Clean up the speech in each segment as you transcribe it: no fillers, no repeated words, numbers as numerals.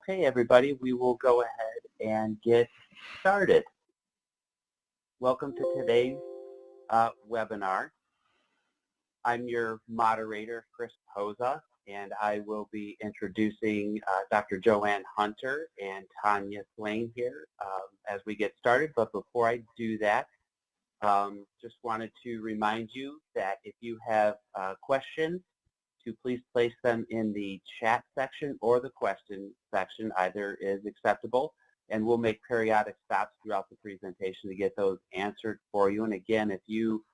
Okay, everybody, we will go ahead and get started. Welcome to today's webinar. I'm your moderator, Chris Poza, and I will be introducing Dr. Joanne Hunter and Tanya Swain here as we get started. But before I do that, just wanted to remind you that if you have questions, to please place them in the chat section or the question section. Either is acceptable, and we'll make periodic stops throughout the presentation to get those answered for you. And again, if you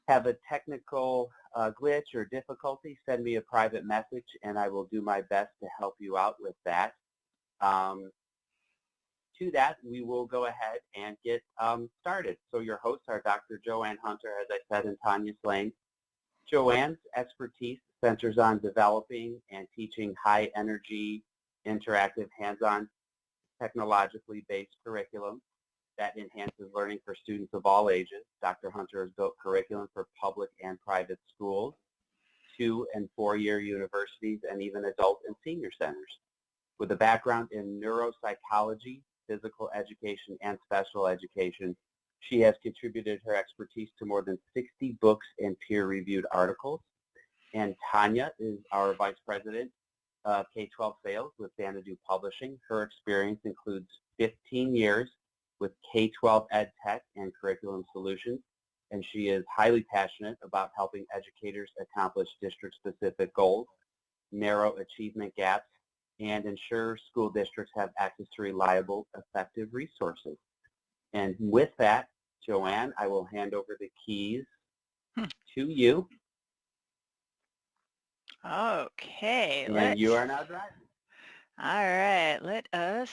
have a technical glitch or difficulty, send me a private message and I will do my best to help you out with that. To that, we will go ahead and get started. So your hosts are Dr. Joanne Hunter, as I said, and Tanya Swain. Joanne's expertise centers on developing and teaching high-energy, interactive, hands-on, technologically based curriculum that enhances learning for students of all ages. Dr. Hunter has built curriculum for public and private schools, 2- and 4-year universities, and even adult and senior centers. With a background in neuropsychology, physical education, and special education, she has contributed her expertise to more than 60 books and peer-reviewed articles. And Tanya is our Vice President of K-12 Sales with Xanadu Publishing. Her experience includes 15 years with K-12 Ed Tech and Curriculum Solutions, and she is highly passionate about helping educators accomplish district-specific goals, narrow achievement gaps, and ensure school districts have access to reliable, effective resources. And with that, Joanne, I will hand over the keys to you. Okay. And you are now driving. All right. Let us,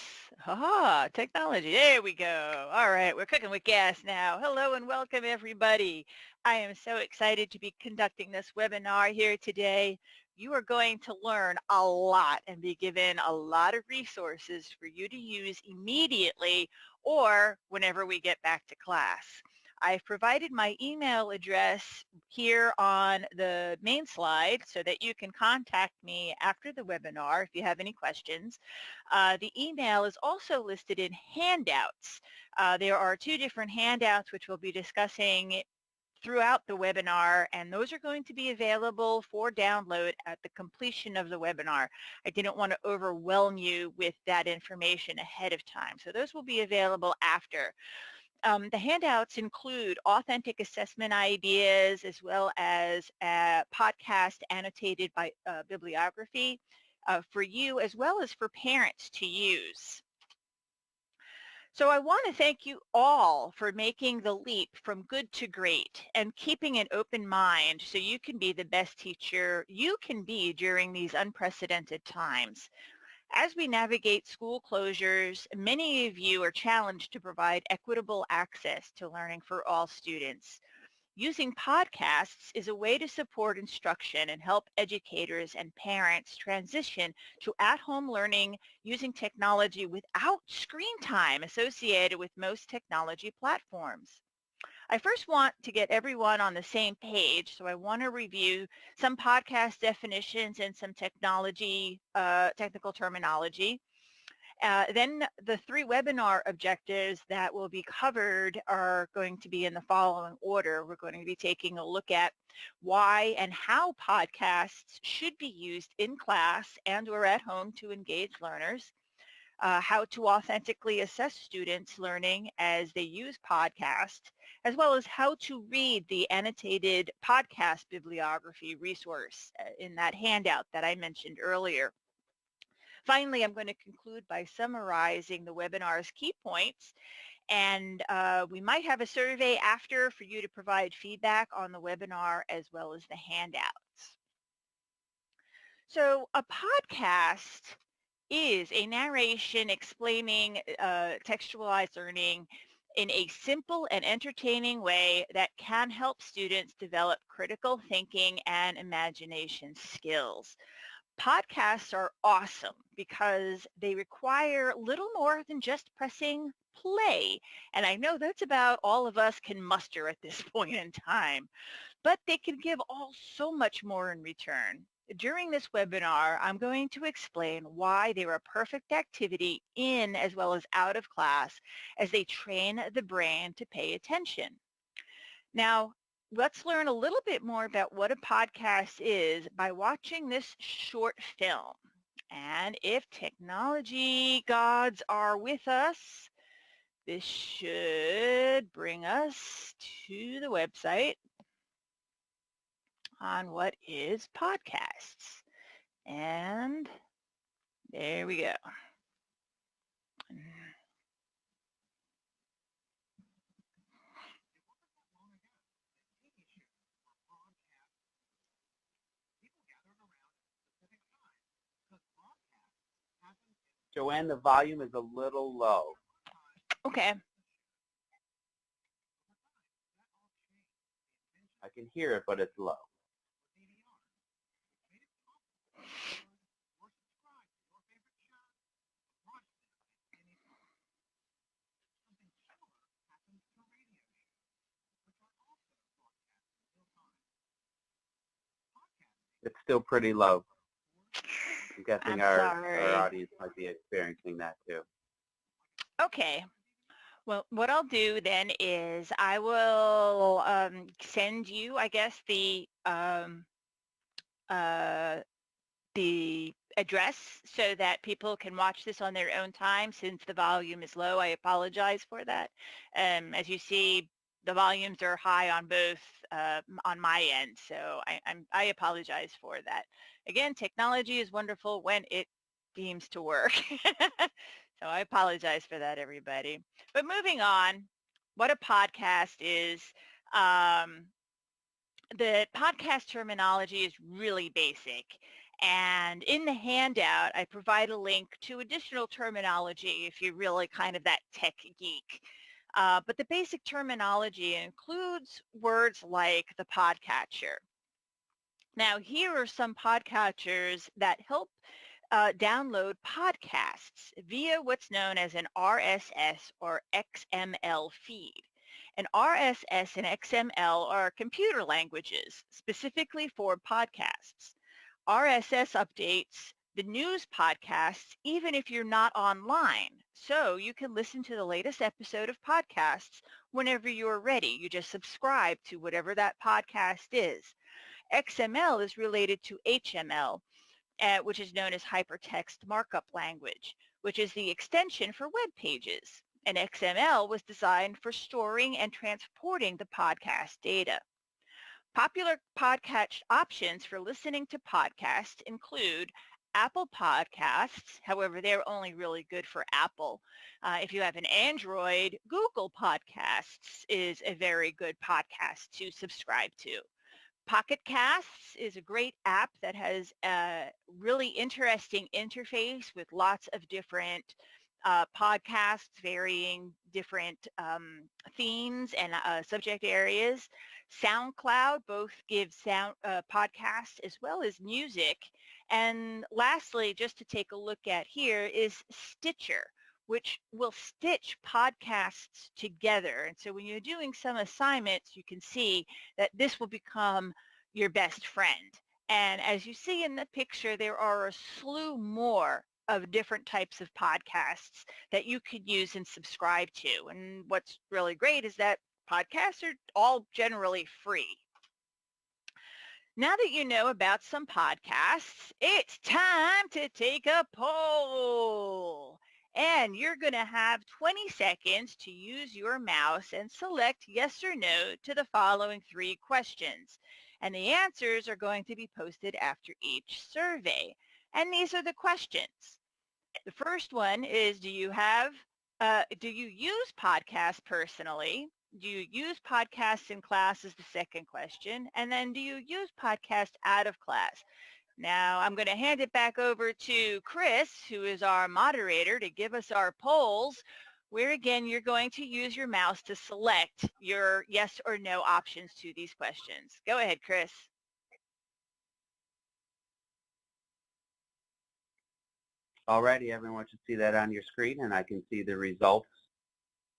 technology. There we go. All right. We're cooking with gas now. Hello and welcome, everybody. I am so excited to be conducting this webinar here today. You are going to learn a lot and be given a lot of resources for you to use immediately or whenever we get back to class. I've provided my email address here on the main slide so that you can contact me after the webinar if you have any questions. The email is also listed in handouts. There are 2 different handouts which we'll be discussing throughout the webinar, and those are going to be available for download at the completion of the webinar. I didn't want to overwhelm you with that information ahead of time, so those will be available after. The handouts include authentic assessment ideas as well as a podcast annotated by bibliography for you as well as for parents to use. So I want to thank you all for making the leap from good to great and keeping an open mind so you can be the best teacher you can be during these unprecedented times. As we navigate school closures, many of you are challenged to provide equitable access to learning for all students. Using podcasts is a way to support instruction and help educators and parents transition to at-home learning using technology without screen time associated with most technology platforms. I first want to get everyone on the same page, so I want to review some podcast definitions and some technical terminology. Then the 3 webinar objectives that will be covered are going to be in the following order. We're going to be taking a look at why and how podcasts should be used in class and or at home to engage learners. How to authentically assess students' learning as they use podcasts, as well as how to read the annotated podcast bibliography resource in that handout that I mentioned earlier. Finally, I'm going to conclude by summarizing the webinar's key points, and we might have a survey after for you to provide feedback on the webinar as well as the handouts. So a podcast is a narration explaining textualized learning in a simple and entertaining way that can help students develop critical thinking and imagination skills. Podcasts are awesome because they require little more than just pressing play. And I know that's about all of us can muster at this point in time, but they can give all so much more in return. During this webinar, I'm going to explain why they're a perfect activity in as well as out of class as they train the brain to pay attention. Now, let's learn a little bit more about what a podcast is by watching this short film. And if technology gods are with us, this should bring us to the website on what is podcasts. And there we go. Joanne, the volume is a little low. Okay. I can hear it, but it's low. It's still pretty low. I'm guessing our audience might be experiencing that too. Okay. Well, what I'll do then is I will send you, I guess, the address so that people can watch this on their own time. Since the volume is low, I apologize for that. As you see, the volumes are high on both on my end, so I apologize for that. Again, technology is wonderful when it seems to work. So I apologize for that, everybody. But moving on, what a podcast is, um, the podcast terminology is really basic. And in the handout, I provide a link to additional terminology if you're really kind of that tech geek. But the basic terminology includes words like the podcatcher. Now, here are some podcatchers that help download podcasts via what's known as an RSS or XML feed. And RSS and XML are computer languages specifically for podcasts. RSS updates the news podcasts even if you're not online. So you can listen to the latest episode of podcasts whenever you're ready. You just subscribe to whatever that podcast is. XML is related to HTML, which is known as hypertext markup language, which is the extension for web pages. And XML was designed for storing and transporting the podcast data. Popular podcast options for listening to podcasts include Apple Podcasts. However, they're only really good for Apple. If you have an Android, Google Podcasts is a very good podcast to subscribe to. Pocket Casts is a great app that has a really interesting interface with lots of different podcasts, varying different themes and subject areas. SoundCloud both gives sound podcasts as well as music. And lastly, just to take a look at here is Stitcher, which will stitch podcasts together. And so when you're doing some assignments, you can see that this will become your best friend. And as you see in the picture, there are a slew more of different types of podcasts that you could use and subscribe to. And what's really great is that podcasts are all generally free. Now that you know about some podcasts, it's time to take a poll. And you're going to have 20 seconds to use your mouse and select yes or no to the following 3 questions. And the answers are going to be posted after each survey. And these are the questions. The first one is, do you use podcasts personally? Do you use podcasts in class is the second question. And then do you use podcasts out of class? Now I'm going to hand it back over to Chris, who is our moderator, to give us our polls, where again you're going to use your mouse to select your yes or no options to these questions. Go ahead, Chris. Alrighty, everyone should see that on your screen, and I can see the results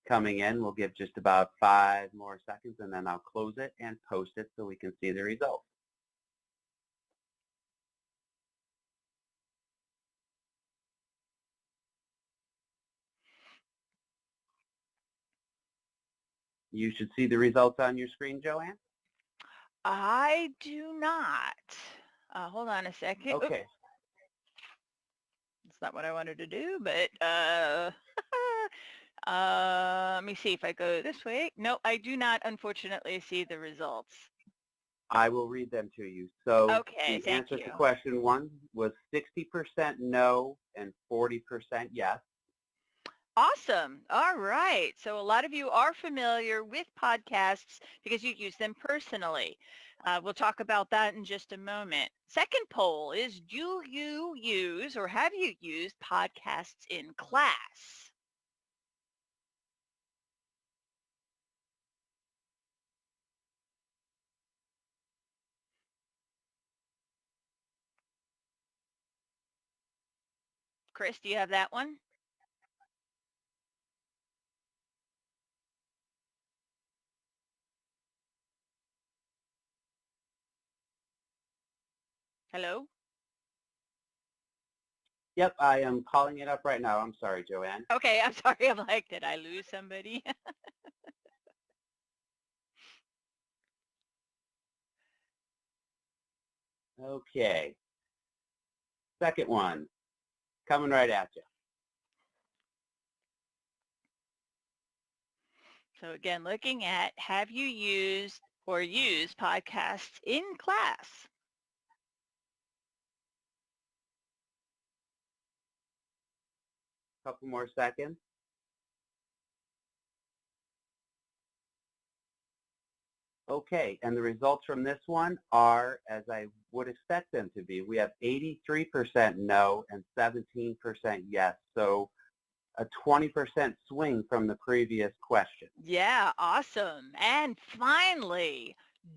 coming in. We'll give just about 5 more seconds, and then I'll close it and post it so we can see the results. You should see the results on your screen, Joanne. I do not. Hold on a second. Oops, Okay. that's not what I wanted to do, but let me see if I go this way. No, I do not, unfortunately, see the results. I will read them to you. So Okay, the thank answer you. to question 1 was 60% no and 40% yes. Awesome. All right. So a lot of you are familiar with podcasts because you use them personally. We'll talk about that in just a moment. Second poll is, do you use or have you used podcasts in class? Chris, do you have that one? Hello? Yep, I am calling it up right now. I'm sorry, Joanne. Okay, I'm sorry. I'm like, did I lose somebody? Okay. Second one, coming right at you. So again, looking at, have you used or used podcasts in class? Couple more seconds. Okay, and the results from this one are as I would expect them to be. We have 83% no and 17% yes. So a 20% swing from the previous question. Yeah, awesome. And finally,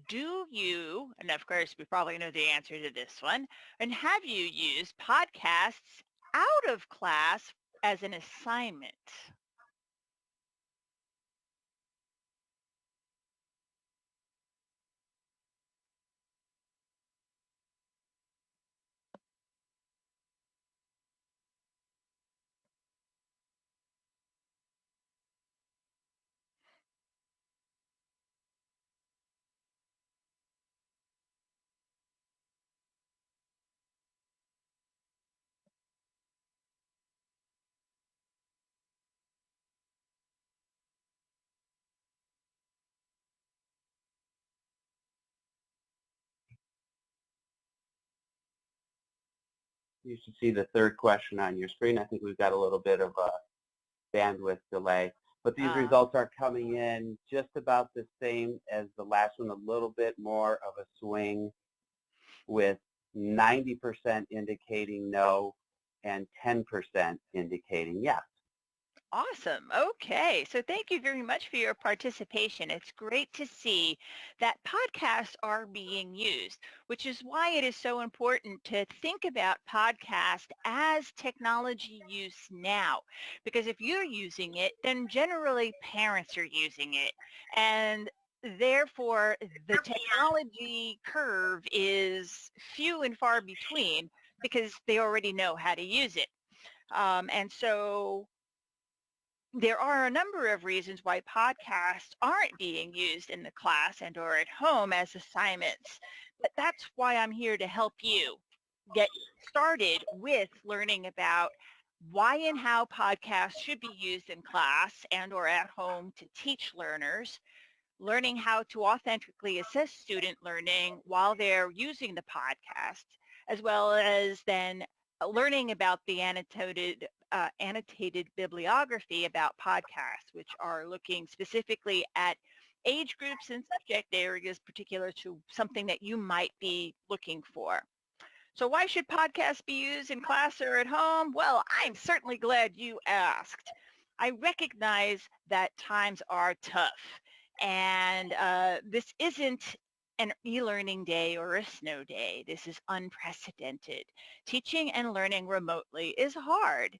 do you, and of course we probably know the answer to this one, and have you used podcasts out of class as an assignment? You should see the third question on your screen. I think we've got a little bit of a bandwidth delay. But these Uh, results are coming in just about the same as the last one, a little bit more of a swing with 90% indicating no and 10% indicating yes. Awesome. Okay. So thank you very much for your participation. It's great to see that podcasts are being used, which is why it is so important to think about podcast as technology use now. Because if you're using it, then generally parents are using it. And therefore, the technology curve is few and far between because they already know how to use it. And so there are a number of reasons why podcasts aren't being used in the class and or at home as assignments. But that's why I'm here to help you get started with learning about why and how podcasts should be used in class and or at home to teach learners, learning how to authentically assess student learning while they're using the podcast, as well as then learning about the annotated bibliography about podcasts, which are looking specifically at age groups and subject areas particular to something that you might be looking for. So why should podcasts be used in class or at home? Well, I'm certainly glad you asked. I recognize that times are tough, and this isn't an e-learning day or a snow day. This is unprecedented. Teaching and learning remotely is hard.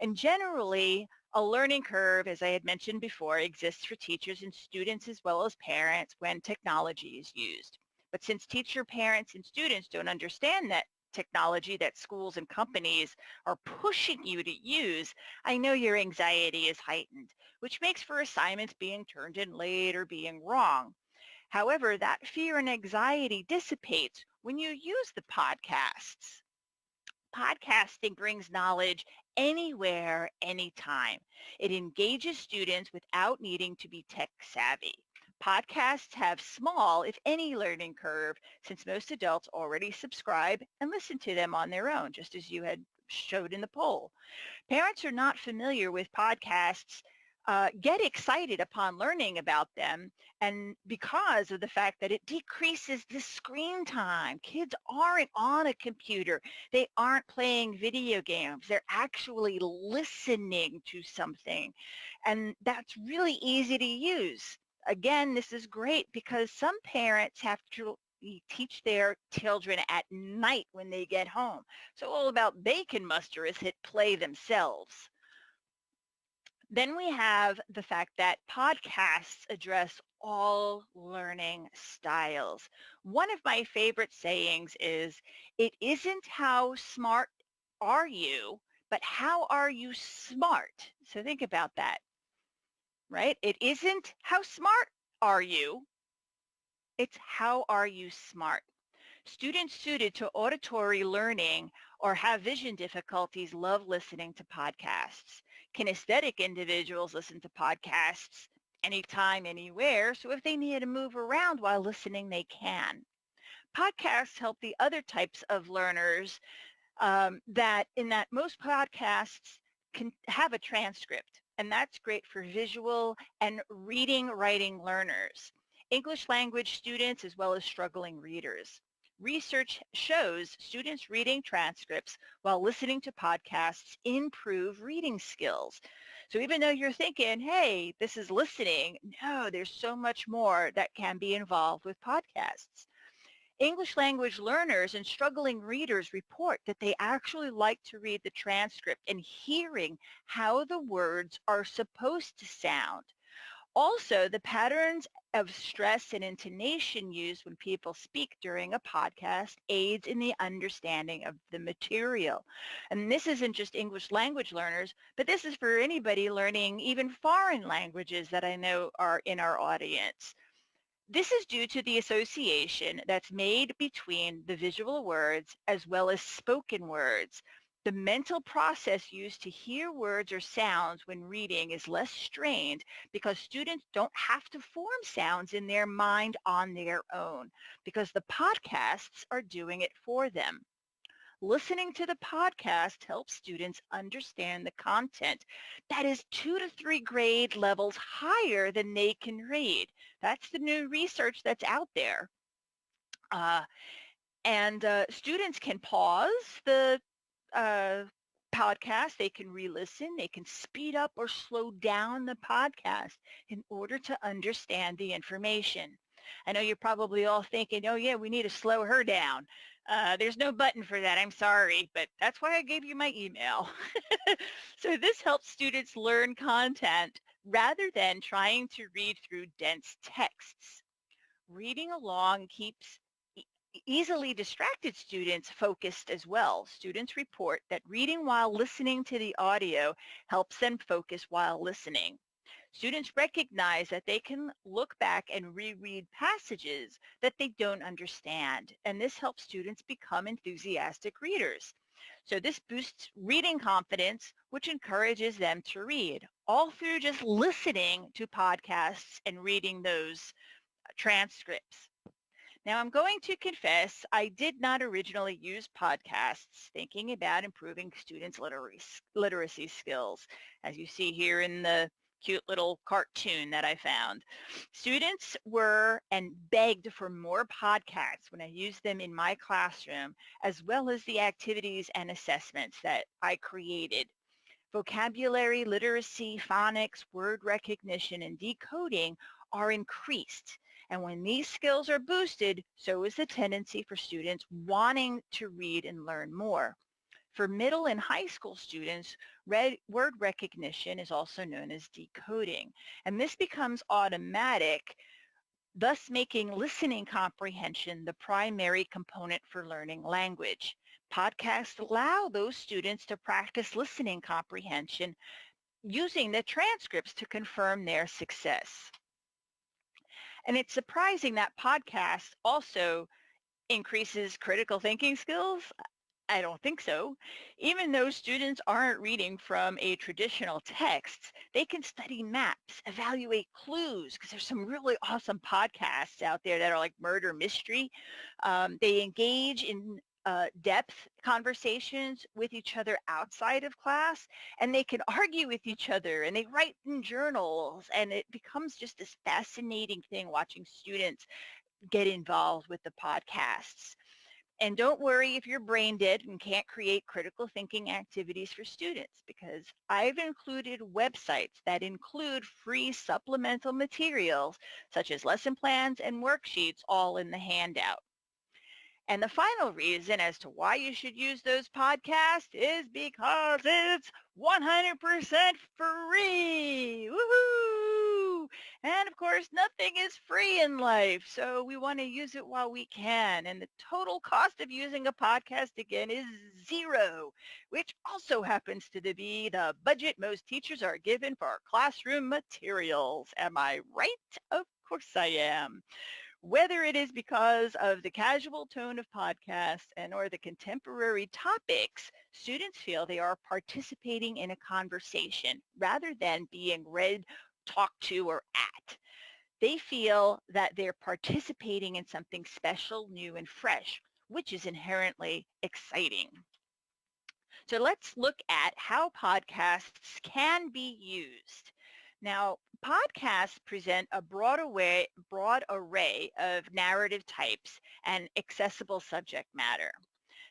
And generally, a learning curve, as I had mentioned before, exists for teachers and students as well as parents when technology is used. But since teacher, parents, and students don't understand that technology that schools and companies are pushing you to use, I know your anxiety is heightened, which makes for assignments being turned in late or being wrong. However, that fear and anxiety dissipates when you use the podcasts. Podcasting brings knowledge anywhere, anytime. It engages students without needing to be tech savvy. Podcasts have small, if any, learning curve since most adults already subscribe and listen to them on their own, just as you had showed in the poll. Parents are not familiar with podcasts get excited upon learning about them, and because of the fact that it decreases the screen time. Kids aren't on a computer. They aren't playing video games. They're actually listening to something, and that's really easy to use. Again, this is great because some parents have to teach their children at night when they get home. So all about they can muster is hit play themselves. Then we have the fact that podcasts address all learning styles. One of my favorite sayings is, it isn't how smart are you, but how are you smart? So think about that, right? It isn't how smart are you, it's how are you smart? Students suited to auditory learning or have vision difficulties love listening to podcasts. Kinesthetic individuals listen to podcasts anytime, anywhere, so if they need to move around while listening, they can. Podcasts help the other types of learners that most podcasts can have a transcript, and that's great for visual and reading, writing learners, English language students, as well as struggling readers. Research shows students reading transcripts while listening to podcasts improve reading skills. So even though you're thinking, hey, this is listening, no, there's so much more that can be involved with podcasts. English language learners and struggling readers report that they actually like to read the transcript and hearing how the words are supposed to sound. Also, the patterns of stress and intonation used when people speak during a podcast aids in the understanding of the material. And this isn't just English language learners, but this is for anybody learning even foreign languages that I know are in our audience. This is due to the association that's made between the visual words as well as spoken words. The mental process used to hear words or sounds when reading is less strained because students don't have to form sounds in their mind on their own because the podcasts are doing it for them. Listening to the podcast helps students understand the content that is 2 to 3 grade levels higher than they can read. That's the new research that's out there. And students can pause the uh, podcast. They can re-listen. They can speed up or slow down the podcast in order to understand the information. I know you're probably all thinking, oh yeah, we need to slow her down. There's no button for that. I'm sorry, but that's why I gave you my email. So this helps students learn content rather than trying to read through dense texts. Reading along keeps easily distracted students focused as well. Students report that reading while listening to the audio helps them focus while listening. Students recognize that they can look back and reread passages that they don't understand, and this helps students become enthusiastic readers. So this boosts reading confidence, which encourages them to read, all through just listening to podcasts and reading those transcripts. Now, I'm going to confess I did not originally use podcasts thinking about improving students' literacy skills, as you see here in the cute little cartoon that I found. Students were and begged for more podcasts when I used them in my classroom, as well as the activities and assessments that I created. Vocabulary, literacy, phonics, word recognition, and decoding are increased. And when these skills are boosted, so is the tendency for students wanting to read and learn more. For middle and high school students, word recognition is also known as decoding, and this becomes automatic, thus making listening comprehension the primary component for learning language. Podcasts allow those students to practice listening comprehension using the transcripts to confirm their success. And it's surprising that podcasts also increases critical thinking skills. I don't think so. Even though students aren't reading from a traditional text, they can study maps, evaluate clues, because there's some really awesome podcasts out there that are like murder mystery. They engage in depth conversations with each other outside of class, and they can argue with each other, and they write in journals, and it becomes just this fascinating thing watching students get involved with the podcasts. And don't worry if you're brain dead and can't create critical thinking activities for students, because I've included websites that include free supplemental materials such as lesson plans and worksheets all in the handout. And the final reason as to why you should use those podcasts is because it's 100% free. Woohoo! And of course, nothing is free in life, so we want to use it while we can. And the total cost of using a podcast, again, is zero, which also happens to be the budget most teachers are given for classroom materials. Am I right? Of course I am. Whether it is because of the casual tone of podcasts and or the contemporary topics, students feel they are participating in a conversation rather than being read, talked to, or at. They feel that they're participating in something special, new, and fresh, which is inherently exciting. So let's look at how podcasts can be used. Now, podcasts present a broad array of narrative types and accessible subject matter.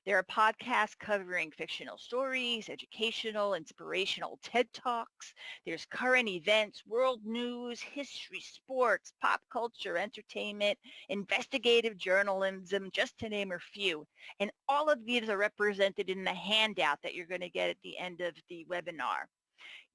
There are podcasts covering fictional stories, educational, inspirational TED Talks. There's current events, world news, history, sports, pop culture, entertainment, investigative journalism, just to name a few. And all of these are represented in the handout that you're going to get at the end of the webinar.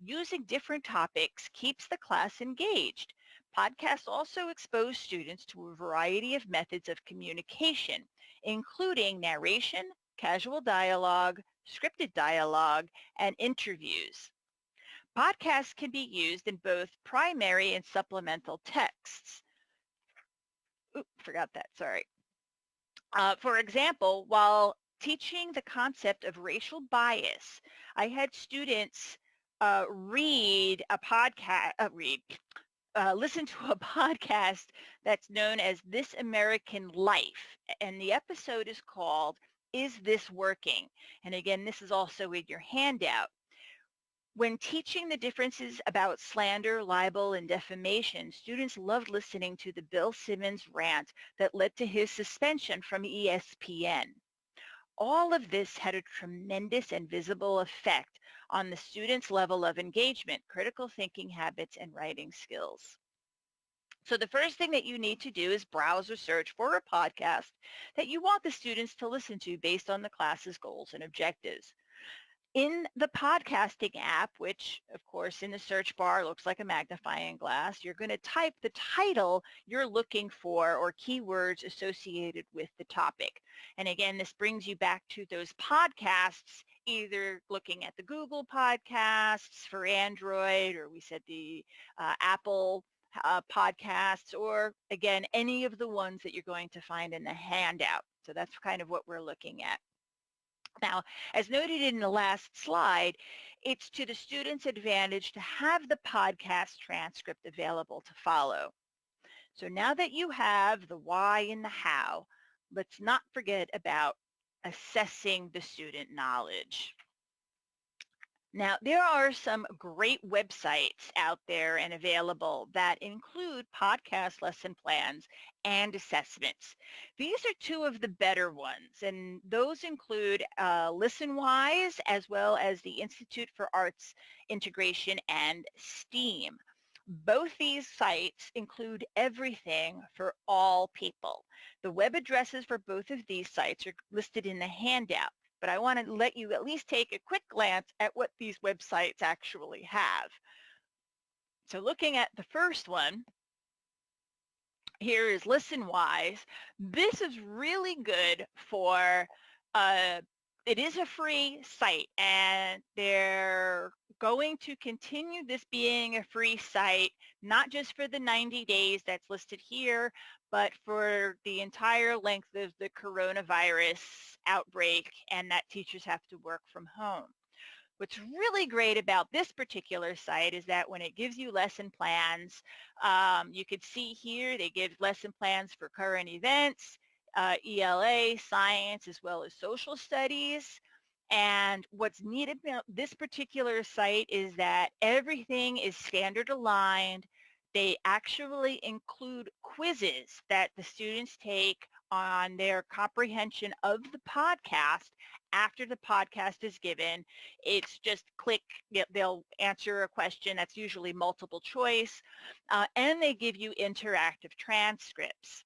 Using different topics keeps the class engaged. Podcasts also expose students to a variety of methods of communication, including narration, casual dialogue, scripted dialogue, and interviews. Podcasts can be used in both primary and supplemental texts. Oop, forgot that, sorry. For example, while teaching the concept of racial bias, I had students read a podcast, listen to a podcast that's known as This American Life. And the episode is called, Is This Working? And again, this is also in your handout. When teaching the differences about slander, libel, and defamation, students loved listening to the Bill Simmons rant that led to his suspension from ESPN. All of this had a tremendous and visible effect on the students' level of engagement, critical thinking habits, and writing skills. So the first thing that you need to do is browse or search for a podcast that you want the students to listen to based on the class's goals and objectives. In the podcasting app, which of course in the search bar looks like a magnifying glass, you're going to type the title you're looking for or keywords associated with the topic. And again, this brings you back to those podcasts, either looking at the Google podcasts for Android, or we said the Apple podcasts, or again, any of the ones that you're going to find in the handout. So that's kind of what we're looking at. Now, as noted in the last slide, it's to the student's advantage to have the podcast transcript available to follow. So now that you have the why and the how, let's not forget about assessing the student knowledge. Now, there are some great websites out there and available that include podcast lesson plans and assessments. These are two of the better ones, and those include ListenWise as well as the Institute for Arts Integration and STEAM. Both these sites include everything for all people. The web addresses for both of these sites are listed in the handout, but I want to let you at least take a quick glance at what these websites actually have. So looking at the first one, here is ListenWise. This is really good for it is a free site, and they're going to continue this being a free site, not just for the 90 days that's listed here, but for the entire length of the coronavirus outbreak and that teachers have to work from home. What's really great about this particular site is that when it gives you lesson plans, you can see here they give lesson plans for current events, ELA, science, as well as social studies. And what's neat about this particular site is that everything is standard aligned. They actually include quizzes that the students take on their comprehension of the podcast after the podcast is given. It's just click, they'll answer a question that's usually multiple choice, and they give you interactive transcripts.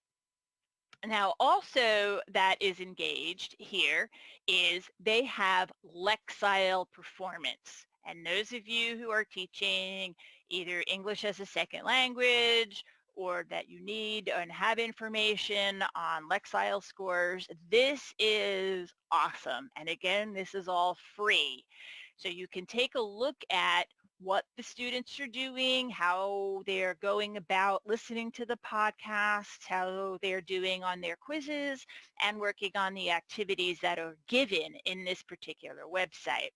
Now also that is engaged here is they have Lexile performance. And those of you who are teaching either English as a second language or that you need and have information on Lexile scores, this is awesome. And again, this is all free. So you can take a look at what the students are doing, how they're going about listening to the podcasts, how they're doing on their quizzes, and working on the activities that are given in this particular website.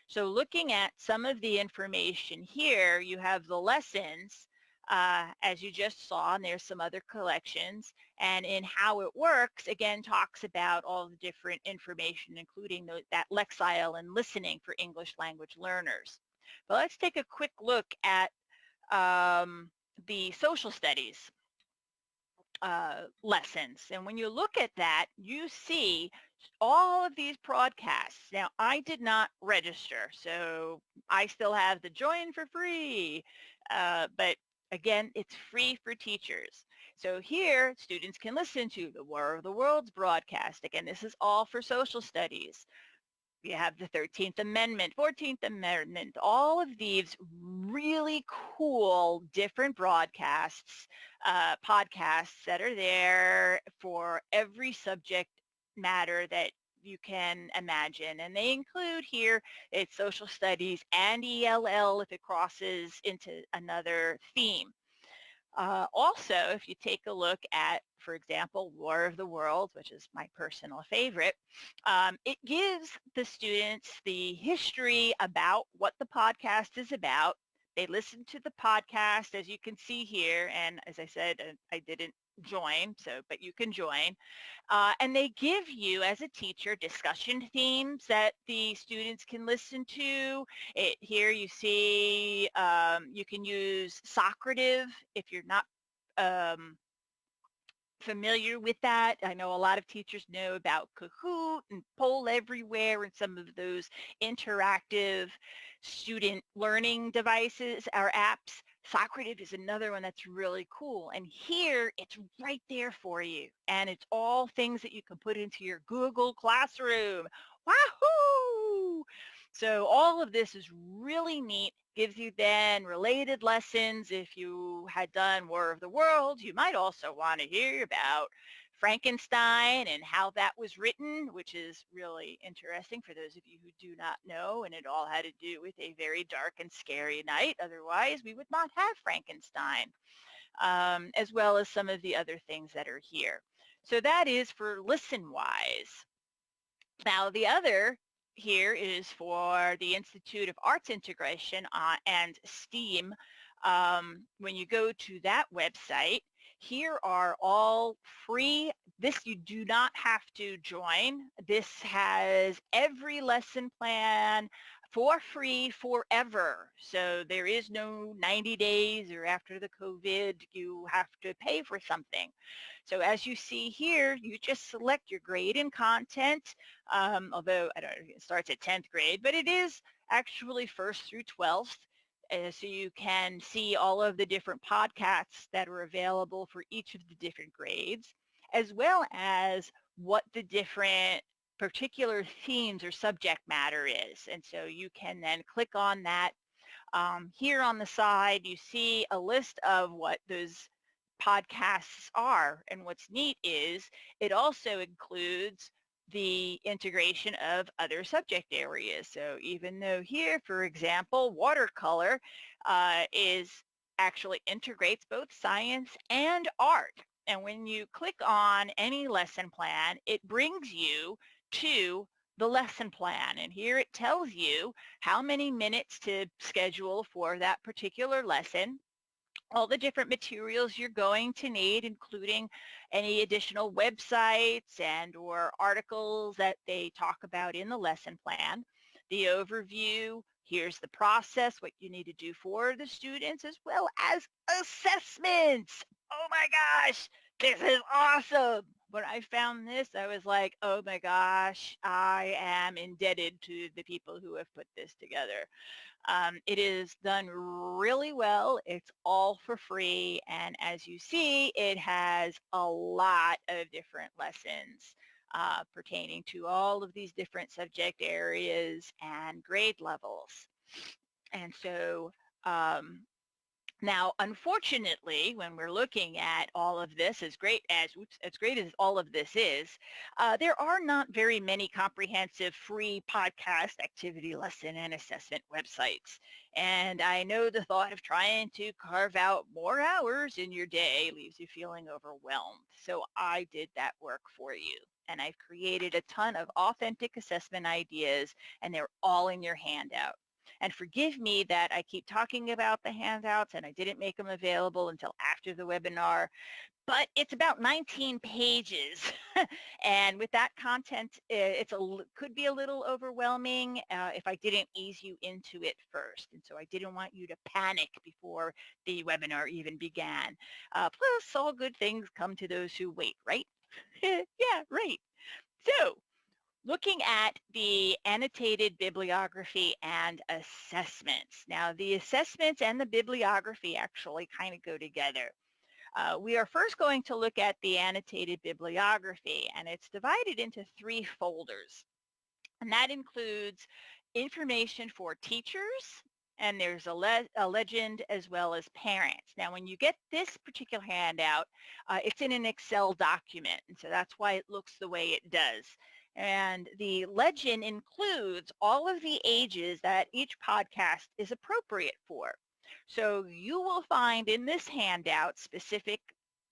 So looking at some of the information here, you have the lessons, as you just saw, and there's some other collections. And in how it works, again, talks about all the different information, including that Lexile and listening for English language learners. But let's take a quick look at the social studies lessons. And when you look at that, you see all of these broadcasts. Now, I did not register, so I still have the join for free. But again, it's free for teachers. So here, students can listen to the War of the Worlds broadcast. Again, this is all for social studies. You have the 13th Amendment, 14th Amendment, all of these really cool different broadcasts, podcasts that are there for every subject matter that you can imagine. And they include here, it's social studies and ELL if it crosses into another theme. Also, if you take a look at, for example, War of the Worlds, which is my personal favorite, it gives the students the history about what the podcast is about. They listen to the podcast, as you can see here, and as I said, I didn't join, but you can join. And they give you, as a teacher, discussion themes that the students can listen to. Here you see you can use Socrative if you're not um, familiar with that. I know a lot of teachers know about Kahoot and Poll Everywhere and some of those interactive student learning devices or apps. Socrative is another one that's really cool. And here it's right there for you. And it's all things that you can put into your Google Classroom. Wahoo! So all of this is really neat, gives you then related lessons. If you had done War of the Worlds, you might also want to hear about Frankenstein and how that was written, which is really interesting for those of you who do not know. And it all had to do with a very dark and scary night. Otherwise, we would not have Frankenstein, as well as some of the other things that are here. So that is for listen-wise. Now, the other here is for the Institute of Arts Integration and STEAM. When you go to that website, here are all free. This you do not have to join. This has every lesson plan for free forever. So there is no 90 days or after the COVID, you have to pay for something. So as you see here, you just select your grade and content, although I don't know, it starts at 10th grade, but it is actually 1st through 12th. So you can see all of the different podcasts that are available for each of the different grades, as well as what the different particular themes or subject matter is. And so you can then click on that. Here on the side, you see a list of what those podcasts are. And what's neat is it also includes the integration of other subject areas. So even though here, for example, watercolor is actually integrates both science and art. And when you click on any lesson plan, it brings you to the lesson plan. And here it tells you how many minutes to schedule for that particular lesson, all the different materials you're going to need, including any additional websites and or articles that they talk about in the lesson plan, the overview, here's the process, what you need to do for the students, as well as assessments. Oh my gosh, this is awesome. When I found this, I was like, oh my gosh, I am indebted to the people who have put this together. It is done really well. It's all for free. And as you see, it has a lot of different lessons pertaining to all of these different subject areas and grade levels. And so now, unfortunately, when we're looking at all of this, as great as all of this is, there are not very many comprehensive free podcast activity lesson and assessment websites. And I know the thought of trying to carve out more hours in your day leaves you feeling overwhelmed. So I did that work for you. And I've created a ton of authentic assessment ideas, and they're all in your handout. And forgive me that I keep talking about the handouts and I didn't make them available until after the webinar, but it's about 19 pages. And with that content, could be a little overwhelming if I didn't ease you into it first. And so I didn't want you to panic before the webinar even began. Plus, all good things come to those who wait, right? Yeah, right. So looking at the annotated bibliography and assessments. Now, the assessments and the bibliography actually kind of go together. We are first going to look at the annotated bibliography, and it's divided into 3 folders. And that includes information for teachers, and there's a legend as well as parents. Now, when you get this particular handout, it's in an Excel document, and so that's why it looks the way it does. And the legend includes all of the ages that each podcast is appropriate for. So you will find in this handout specific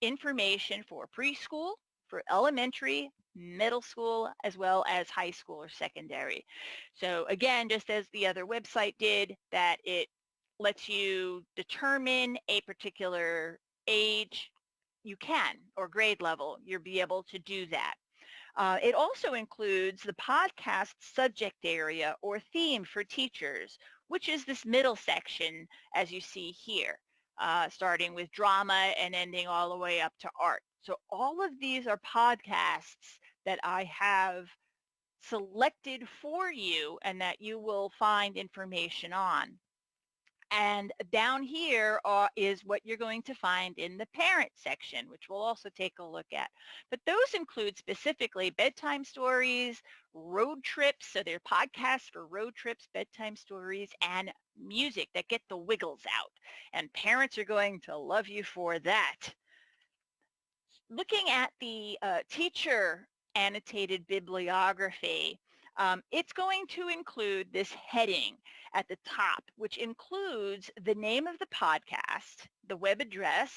information for preschool, for elementary, middle school, as well as high school or secondary. So again, just as the other website did, that it lets you determine a particular age, you can, or grade level, you'll be able to do that. It also includes the podcast subject area or theme for teachers, which is this middle section as you see here, starting with drama and ending all the way up to art. So all of these are podcasts that I have selected for you and that you will find information on. And down here is what you're going to find in the parent section, which we'll also take a look at. But those include specifically bedtime stories, road trips, so they're podcasts for road trips, bedtime stories, and music that get the wiggles out. And parents are going to love you for that. Looking at the teacher annotated bibliography, it's going to include this heading at the top, which includes the name of the podcast, the web address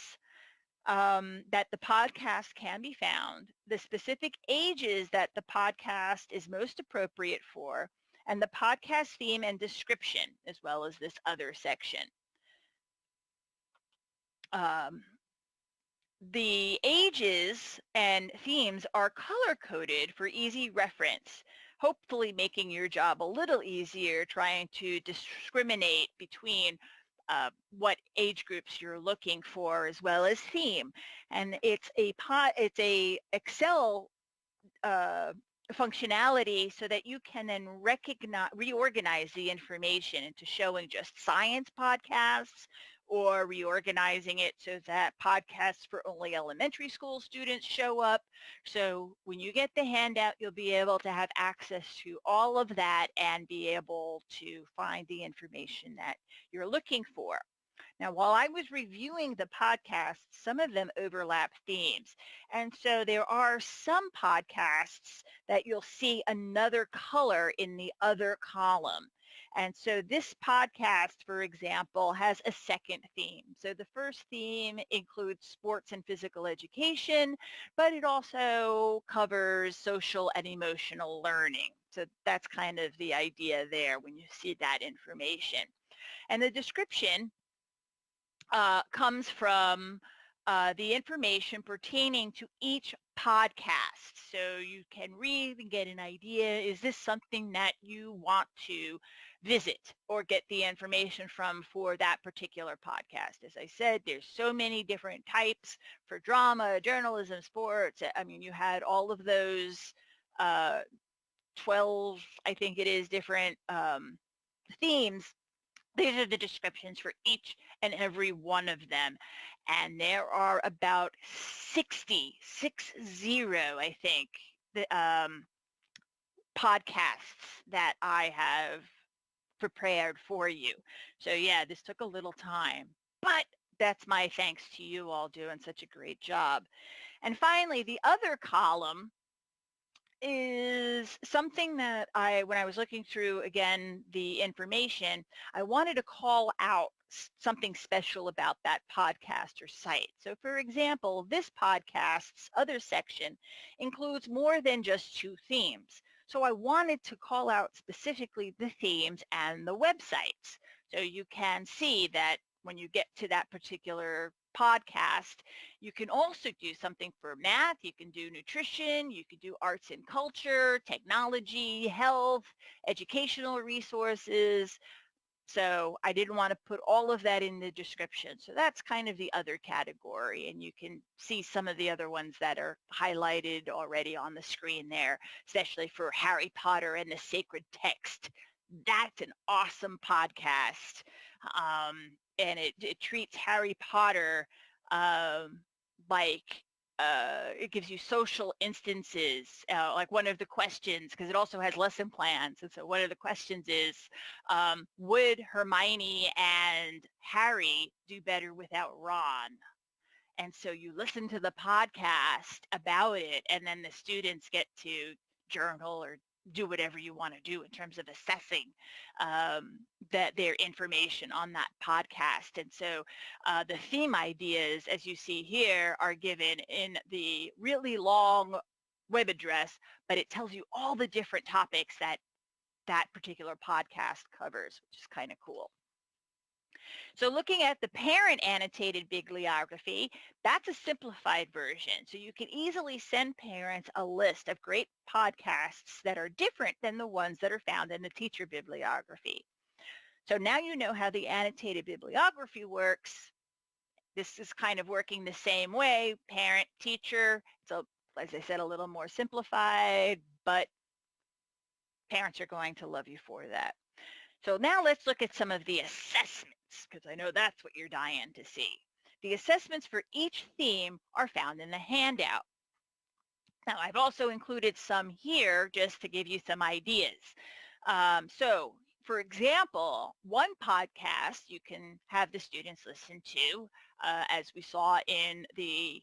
that the podcast can be found, the specific ages that the podcast is most appropriate for, and the podcast theme and description, as well as this other section. The ages and themes are color-coded for easy reference, hopefully making your job a little easier trying to discriminate between what age groups you're looking for as well as theme. And it's a Excel functionality so that you can then reorganize the information into showing just science podcasts or reorganizing it so that podcasts for only elementary school students show up. So when you get the handout, you'll be able to have access to all of that and be able to find the information that you're looking for. Now, while I was reviewing the podcasts, some of them overlap themes. And so there are some podcasts that you'll see another color in the other column. And so this podcast, for example, has a second theme. So the first theme includes sports and physical education, but it also covers social and emotional learning. So that's kind of the idea there when you see that information. And the description comes from the information pertaining to each podcast. So you can read and get an idea, is this something that you want to visit or get the information from for that particular podcast? As I said, there's so many different types for drama, journalism, sports. I mean, you had all of those uh, 12, I think it is, different themes. These are the descriptions for each and every one of them. And there are about 60, I think, the podcasts that I have prepared for you. So yeah, this took a little time, but that's my thanks to you all doing such a great job. And finally, the other column is something that when I was looking through again the information, I wanted to call out something special about that podcast or site. So for example, this podcast's other section includes more than just two themes. So I wanted to call out specifically the themes and the websites. So you can see that when you get to that particular podcast, you can also do something for math. You can do nutrition. You can do arts and culture, technology, health, educational resources. So I didn't want to put all of that in the description. So that's kind of the other category. And you can see some of the other ones that are highlighted already on the screen there, especially for Harry Potter and the Sacred Text. That's an awesome podcast. And it treats Harry Potter um, like it gives you social instances, like one of the questions, because it also has lesson plans. And so one of the questions is, would Hermione and Harry do better without Ron? And so you listen to the podcast about it, and then the students get to journal or do whatever you want to do in terms of assessing that their information on that podcast. And so the theme ideas, as you see here, are given in the really long web address, but it tells you all the different topics that that particular podcast covers, which is kind of cool. So looking at the parent annotated bibliography, that's a simplified version. So you can easily send parents a list of great podcasts that are different than the ones that are found in the teacher bibliography. So now you know how the annotated bibliography works. This is kind of working the same way, parent, teacher. So as I said, a little more simplified, but parents are going to love you for that. So now let's look at some of the assessments, because I know that's what you're dying to see. The assessments for each theme are found in the handout. Now, I've also included some here just to give you some ideas. So, for example, one podcast you can have the students listen to, as we saw in the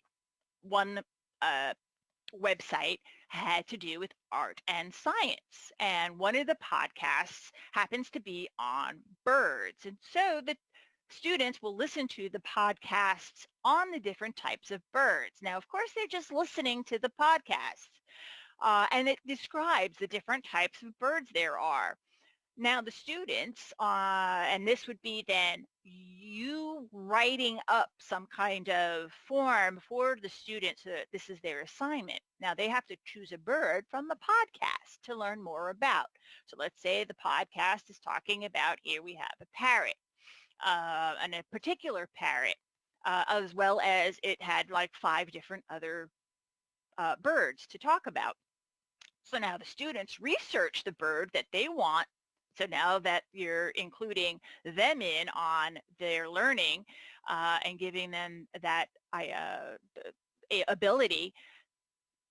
one website, had to do with art and science. And one of the podcasts happens to be on birds. And so the students will listen to the podcasts on the different types of birds. Now, of course, they're just listening to the podcast. And it describes the different types of birds there are. Now the students, and this would be then you writing up some kind of form for the students so that this is their assignment. Now they have to choose a bird from the podcast to learn more about. So let's say the podcast is talking about, here we have a parrot, and a particular parrot, as well as it had like 5 different other birds to talk about. So now the students research the bird that they want. So now that you're including them in on their learning and giving them that ability,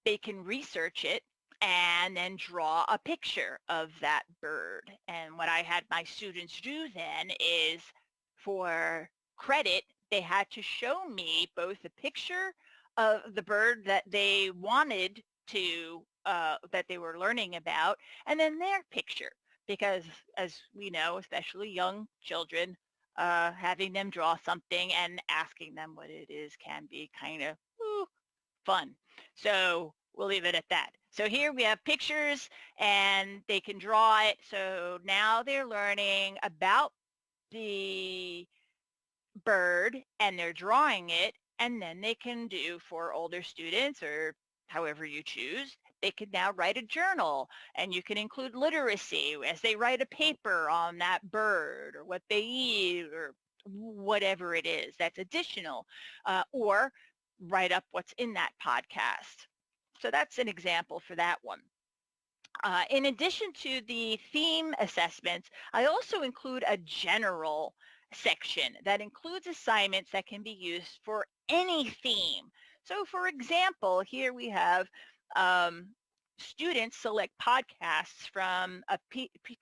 they can research it and then draw a picture of that bird. And what I had my students do then is, for credit, they had to show me both a picture of the bird that they wanted to, that they were learning about, and then their picture. Because as we know, especially young children, having them draw something and asking them what it is can be kind of fun. So we'll leave it at that. So here we have pictures and they can draw it. So now they're learning about the bird and they're drawing it, and then they can do, for older students or however you choose, they can now write a journal, and you can include literacy as they write a paper on that bird or what they eat or whatever it is that's additional, or write up what's in that podcast. So that's an example for that one. In addition to the theme assessments, I also include a general section that includes assignments that can be used for any theme. So for example, here we have students select podcasts from a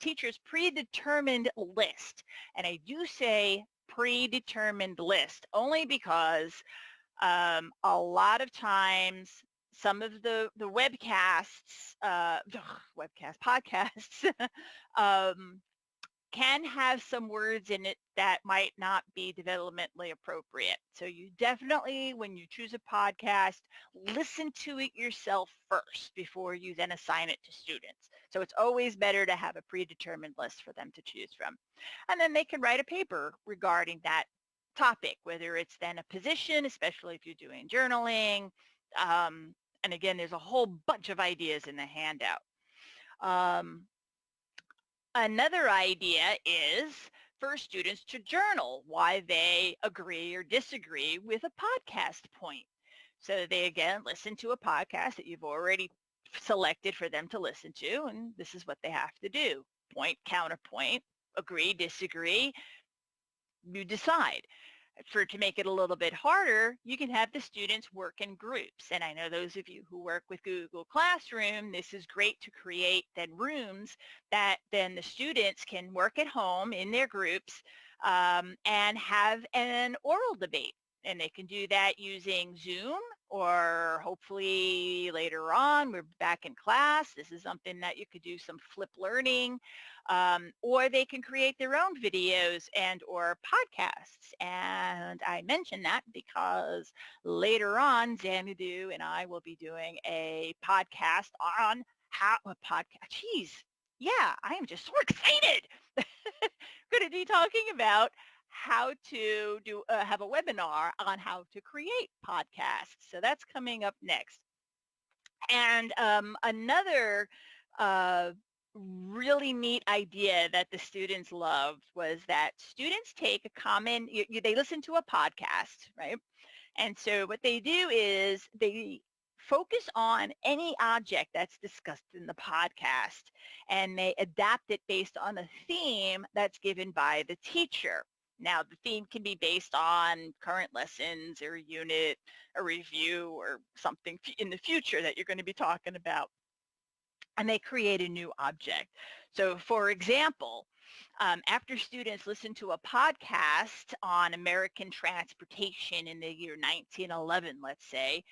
teacher's predetermined list. And I do say predetermined list only because a lot of times some of the webcasts, podcasts, um, can have some words in it that might not be developmentally appropriate. So you definitely, when you choose a podcast, listen to it yourself first before you then assign it to students. So it's always better to have a predetermined list for them to choose from. And then they can write a paper regarding that topic, whether it's then a position, especially if you're doing journaling. And again, there's a whole bunch of ideas in the handout. Another idea is for students to journal why they agree or disagree with a podcast point. So they, again, listen to a podcast that you've already selected for them to listen to, and this is what they have to do. Point, counterpoint, agree, disagree, you decide. To make it a little bit harder, you can have the students work in groups. And I know those of you who work with Google Classroom, this is great to create then rooms that then the students can work at home in their groups, and have an oral debate. And they can do that using Zoom, or hopefully later on we're back in class. This is something that you could do some flip learning, or they can create their own videos and or podcasts. And I mention that because later on, Xanadu and I will be doing a podcast on how a podcast. Geez, yeah, I am just so excited. Going to be talking about how to do have a webinar on how to create podcasts. So that's coming up next. And another really neat idea that the students loved was that students take a common, they listen to a podcast, right? And so what they do is they focus on any object that's discussed in the podcast, and they adapt it based on a theme that's given by the teacher. Now, the theme can be based on current lessons or unit, a review, or something in the future that you're going to be talking about. And they create a new object. So for example, after students listen to a podcast on American transportation in the year 1911, let's say,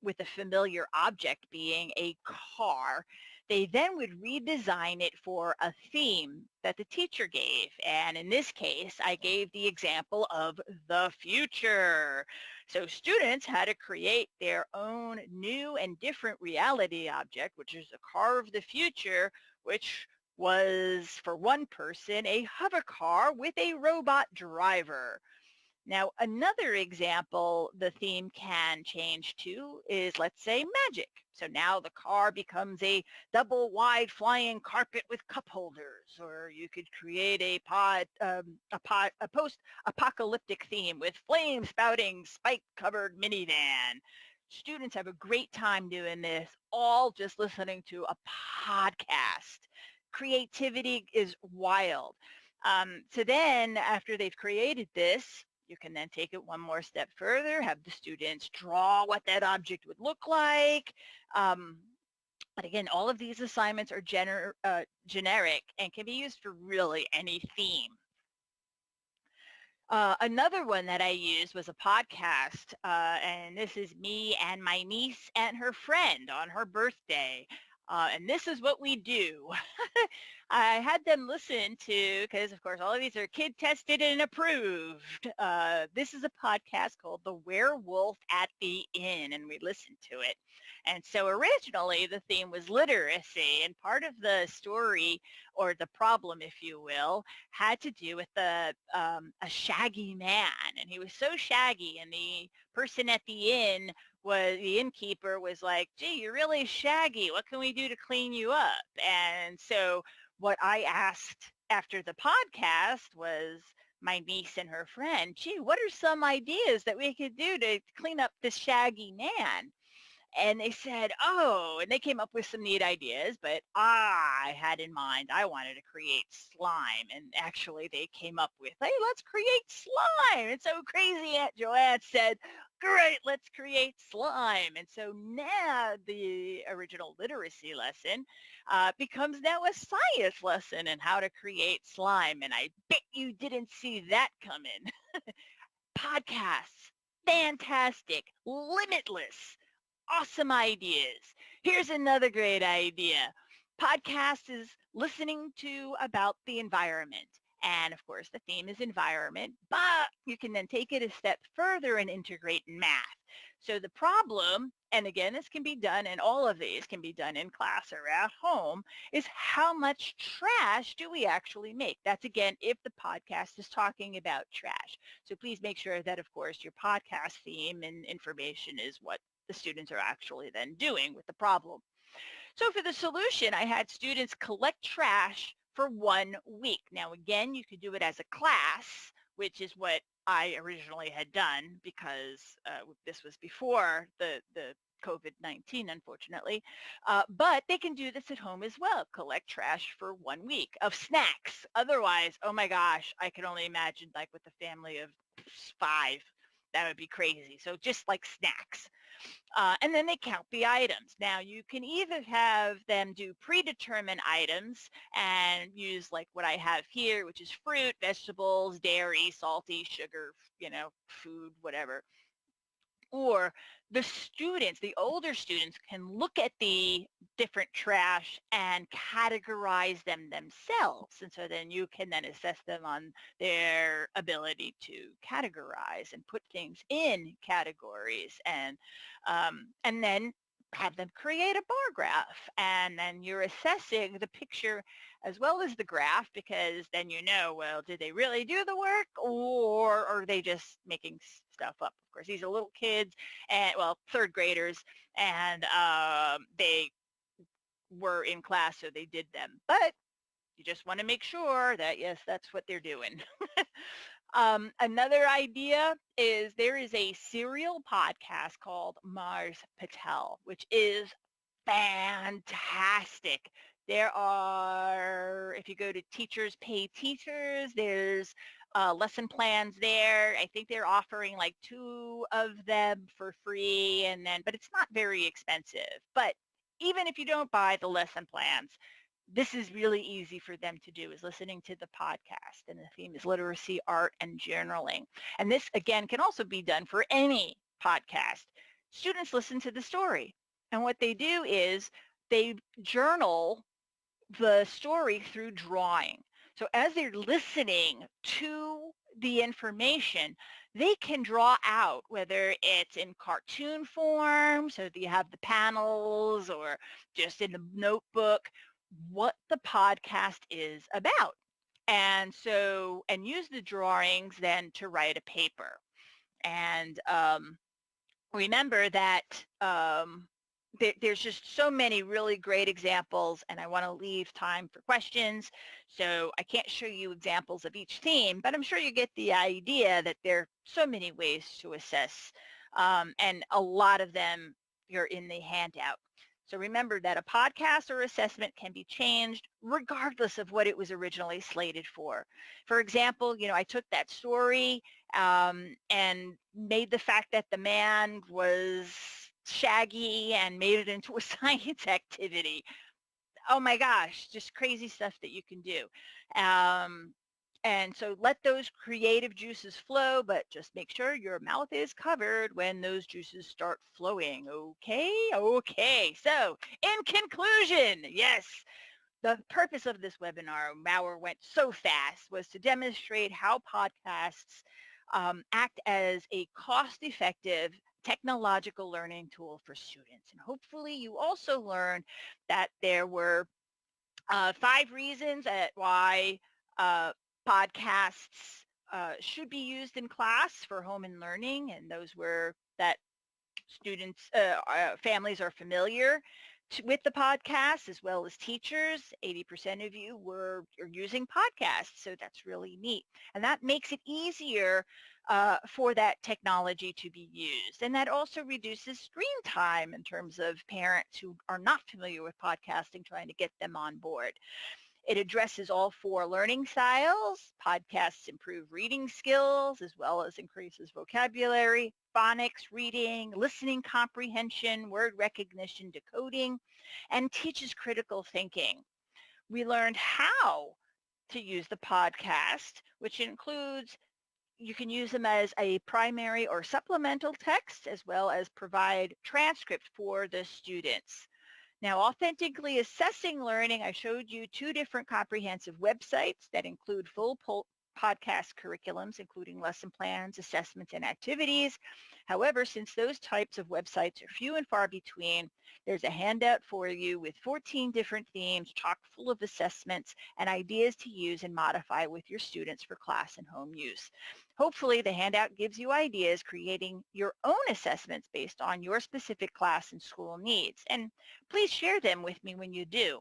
with a familiar object being a car, they then would redesign it for a theme that the teacher gave. And in this case, I gave the example of the future. So students had to create their own new and different reality object, which is a car of the future, which was, for one person, a hover car with a robot driver. Now, another example the theme can change to is, let's say, magic. So now the car becomes a double wide flying carpet with cup holders, or you could create a post-apocalyptic theme with flame spouting, spike-covered minivan. Students have a great time doing this, all just listening to a podcast. Creativity is wild. So then after they've created this, you can then take it one more step further, have the students draw what that object would look like. But again, all of these assignments are generic and can be used for really any theme. Another one that I used was a podcast, and this is me and my niece and her friend on her birthday. And this is what we do. I had them listen to, because of course all of these are kid tested and approved. This is a podcast called The Werewolf at the Inn, and we listened to it. And so originally the theme was literacy, and part of the story, or the problem, if you will, had to do with a shaggy man, and he was so shaggy, and the person at the inn was the innkeeper was like, "Gee, you're really shaggy. What can we do to clean you up?" And so what I asked after the podcast was my niece and her friend, "Gee, what are some ideas that we could do to clean up this shaggy man?" And they said, "Oh," and they came up with some neat ideas, but I had in mind, I wanted to create slime. And actually they came up with, "Hey, let's create slime." And so crazy Aunt Joanne said, "Great, let's create slime." And so now the original literacy lesson becomes now a science lesson in how to create slime. And I bet you didn't see that coming. Podcasts, fantastic, limitless, awesome ideas. Here's another great idea. Podcast is listening to about the environment. And of course, the theme is environment, but you can then take it a step further and integrate math. So the problem, and again, this can be done, and all of these can be done in class or at home, is how much trash do we actually make? That's again, if the podcast is talking about trash. So please make sure that, of course, your podcast theme and information is what the students are actually then doing with the problem. So for the solution, I had students collect trash for 1 week. Now, again, you could do it as a class, which is what I originally had done because this was before the COVID-19, unfortunately. But they can do this at home as well. Collect trash for 1 week of snacks. Otherwise, oh my gosh, I can only imagine like with a family of 5, that would be crazy. So just like snacks. And then they count the items. Now you can either have them do predetermined items and use like what I have here, which is fruit, vegetables, dairy, salty, sugar, food, whatever. Or the students, the older students can look at the different trash and categorize them themselves. And so then you can then assess them on their ability to categorize and put things in categories, and then have them create a bar graph. And then you're assessing the picture as well as the graph, because then you know, well, did they really do the work, or are they just making stuff up? Of course, these are little kids, and well, third graders, and they were in class, so they did them. But you just want to make sure that, yes, that's what they're doing. Another idea is there is a serial podcast called Mars Patel, which is fantastic. There are, if you go to Teachers Pay Teachers, there's lesson plans there. I think they're offering like 2 of them for free, and then, but it's not very expensive. But even if you don't buy the lesson plans, this is really easy for them to do, is listening to the podcast. And the theme is literacy, art, and journaling. And this, again, can also be done for any podcast. Students listen to the story. And what they do is they journal the story through drawing. So as they're listening to the information, they can draw out, whether it's in cartoon form, so that you have the panels, or just in the notebook, what the podcast is about. And so, and use the drawings then to write a paper. And remember that there's just so many really great examples, and I want to leave time for questions. So I can't show you examples of each theme, but I'm sure you get the idea that there are so many ways to assess, and a lot of them are in the handout. So remember that a podcast or assessment can be changed regardless of what it was originally slated for. For example, I took that story and made the fact that the man was shaggy and made it into a science activity. Oh my gosh, just crazy stuff that you can do. And so let those creative juices flow, but just make sure your mouth is covered when those juices start flowing. Okay? Okay. So in conclusion, yes, the purpose of this webinar, Mauer went so fast, was to demonstrate how podcasts act as a cost-effective technological learning tool for students. And hopefully you also learned that there were 5 reasons at why uh, podcasts should be used in class for home and learning, and those were that students, families are familiar with the podcast as well as teachers. 80% of you are using podcasts, so that's really neat. And that makes it easier for that technology to be used. And that also reduces screen time in terms of parents who are not familiar with podcasting, trying to get them on board. It addresses all 4 learning styles. Podcasts improve reading skills as well as increases vocabulary, phonics, reading, listening comprehension, word recognition, decoding, and teaches critical thinking. We learned how to use the podcast, which includes you can use them as a primary or supplemental text as well as provide transcript for the students. Now, authentically assessing learning, I showed you 2 different comprehensive websites that include full podcast curriculums, including lesson plans, assessments, and activities. However, since those types of websites are few and far between, there's a handout for you with 14 different themes, chock full of assessments and ideas to use and modify with your students for class and home use. Hopefully, the handout gives you ideas creating your own assessments based on your specific class and school needs. And please share them with me when you do.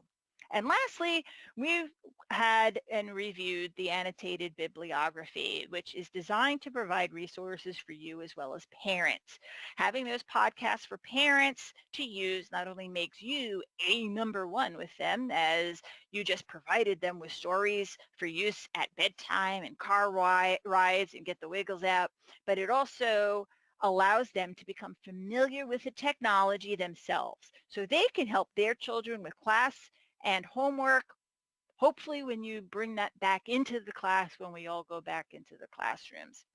And lastly, we've had and reviewed the annotated bibliography, which is designed to provide resources for you as well as parents. Having those podcasts for parents to use not only makes you a number one with them, as you just provided them with stories for use at bedtime and car rides and get the wiggles out, but it also allows them to become familiar with the technology themselves so they can help their children with class and homework, hopefully when you bring that back into the class when we all go back into the classrooms.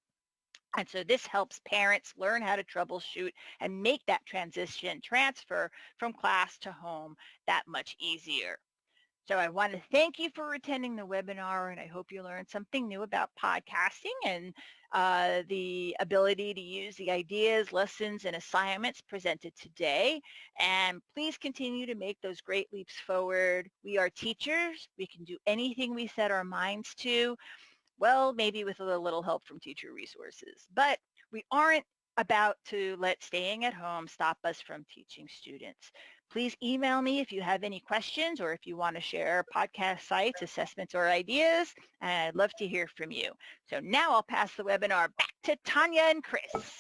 And so this helps parents learn how to troubleshoot and make that transfer from class to home that much easier. So I want to thank you for attending the webinar, and I hope you learned something new about podcasting and the ability to use the ideas, lessons, and assignments presented today. And please continue to make those great leaps forward. We are teachers. We can do anything we set our minds to. Well, maybe with a little help from teacher resources. But we aren't about to let staying at home stop us from teaching students. Please email me if you have any questions or if you want to share podcast sites, assessments, or ideas. And I'd love to hear from you. So now I'll pass the webinar back to Tanya and Chris.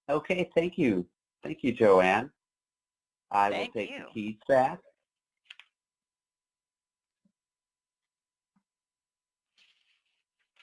Okay, thank you. Thank you, Joanne. I will take the keys back.